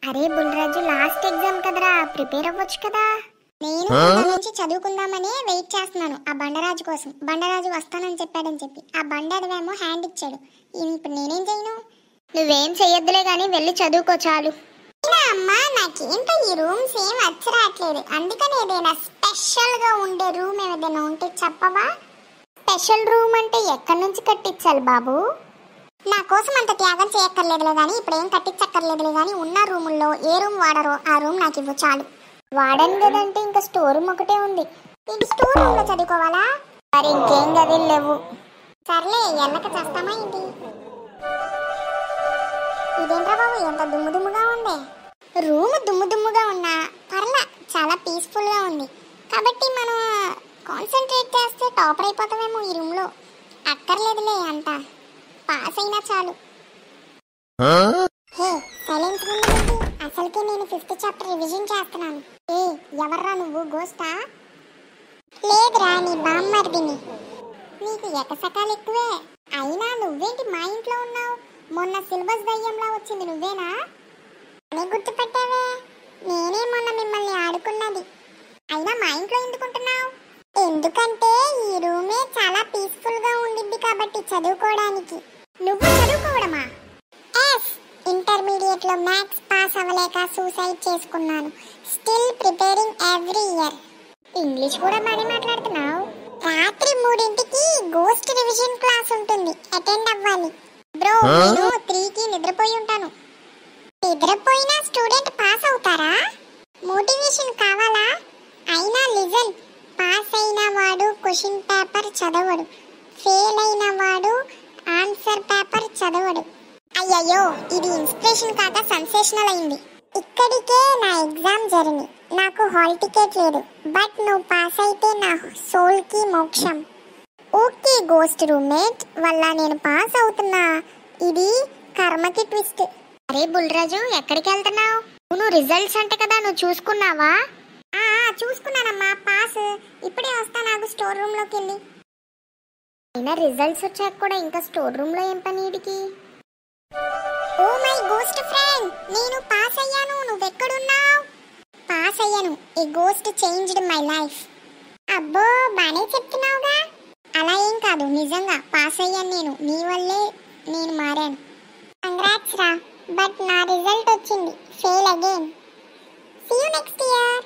అరే Bulraju, last exam కదరా, prepare అవ్వచ్చు కదా. నేను ఇక్కడ నుంచి చదువుకుందామని వెయిట్ చేస్తున్నాను ఆ బండరాజు కోసం. బండరాజు వస్తానని చెప్పాడని చెప్పి ఆ బండేమో హ్యాండ్ ఇచ్చాడు. ఇప్పుడు నేనేం చేయను? నువ్వేం చెయ్యొద్దులే గానీ వెళ్ళి చదువుకో చాలు. అమ్మా, నాకేంటో ఈ రూమ్స్ ఏం అచ్చరాట్లేదు. అందుకని ఏదైనా స్పెషల్ గా ఉండే రూమ్ ఏదైనా ఉంటే చెప్పవా? స్పెషల్ రూమ్ అంటే ఎక్కడి నుంచి కట్టించాలి బాబు? నా కోసం అంత త్యాగం చేయక్కర్లేదులే కానీ, ఇప్పుడు ఏం కట్టించక్కర్లేదులే కానీ, ఉన్న రూముల్లో ఏ రూమ్ వాడరో ఆ రూమ్ నాకు ఇవ్వు చాలు. వాడను కదంటే ఇంకా స్టోర్ రూమ్ ఒకటే ఉంది. ఇంటి స్టోర్ రూమ్ లో చదువుకోవాలా? మరి ఇంకేం గదిలు లేవు. సర్లే, ఎల్లక చేస్తామా ఏంటి? ఇదేంట్రా బాబు, ఎంత దుమ్ము దుమ్ముగా ఉంది. రూమ్ దుమ్ము దుమ్ముగా ఉన్నా పర్లా, చాలా పీస్ఫుల్ గా ఉంది. కాబట్టి మనం కాన్సన్ట్రేట్ చేస్తే టాపర్ అయిపోతామేమో ఈ రూమ్ లో. అక్కర్లేదులే, అంతా పాస్ అయినా చాలు. హే, సైలెన్స్ ఉంది. అసలుకే నేను 5th చాప్టర్ రివిజన్ చేస్తున్నాను. ఏ, ఎవర్రా నువ్వు? గోస్టా? లేదురా, నీ బామ్మర్దిని. నీకు ఎకసకాలు ఎక్కువే. అయినా నువ్వేంటి మా ఇంట్లో ఉన్నావు? మొన్న సిలబస్ దయ్యంలా వచ్చింది నువ్వేనా? అనే గుర్తుపట్టావే, నేనే మొన్న మిమ్మల్ని ఆడుకున్నది. అయినా మా ఇంట్లో ఎందుకుంటున్నావు? ఎందుకంటే ఈ రూమే చాలా పీస్ఫుల్ గా ఉండిద్ది కాబట్టి చదువుకోవడానికి. నువ్వు చదువుకోవడమా? ఎస్, ఇంటర్మీడియట్ లో మ్యాథ్స్ పాస్ అవ్వలేక సూసైడ్ చేసుకున్నాను. Still preparing every year. English కూడా బాగా మాట్లాడుతున్నావు. రాత్రి 3ంటికి గోస్ట్ రివిజన్ క్లాస్ ఉంటుంది, అటెండ్ అవ్వాలి. బ్రో, నేను 3కి నిద్రపోయి ఉంటాను. నిద్రపోయినా స్టూడెంట్ పాస్ అవుతారా? మోటివేషన్ కావాలా? అయినా లిజన్, పాస్ అయిన వాడు క్వశ్చన్ పేపర్ చదవడు, ఫెయిల్ అయిన వాడు ఆన్సర్ పేపర్ చదవడు. అయ్యయ్యో, ఇది ఇన్స్పిరేషన్ కాక సెన్సేషనల్ అయింది. ఇక్కడికే నా ఎగ్జామ్ జర్నీ. నాకు హాల్ టికెట్ లేదు, బట్ నువ్వు పాస్ అయితే నా సోల్ కి మోక్షం. ఓకే గోస్ట్ రూమ్మేట్ వల్ల నేను పాస్ అవుతున్నా. ఇది కర్మకి ట్విస్ట్. అరే బుల్రాజు, ఎక్కడికి వెళ్తున్నావు? నువ్వు రిజల్ట్స్ అంటే కదా, నువ్వు చూసుకున్నావా? చూసుకున్నానమ్మా, పాస్. ఇప్పుడే వస్తా, నాకు స్టోర్ రూమ్ లోకి వెళ్ళి. అయినా రిజల్ట్స్ వచ్చాక కూడా ఇంకా స్టోర్ రూమ్ లో ఏం పని వీడికి? ఓ మై గోస్ట్ ఫ్రెండ్, నేను పాస్ అయ్యాను. నువ్వెక్కడున్నావు? పాస్ అయ్యాను. ఏ గోస్ట్ చేంజ్డ్ మై లైఫ్. అబ్బో, బానే చెప్తున్నావుగా. అలా ఏం కాదు, నిజంగా పాస్ అయ్యాను నేను. నీ వల్లే నేను మారాను. కంగ్రాట్స్ రా, బట్ నా రిజల్ట్ వచ్చింది fail again. See you next year.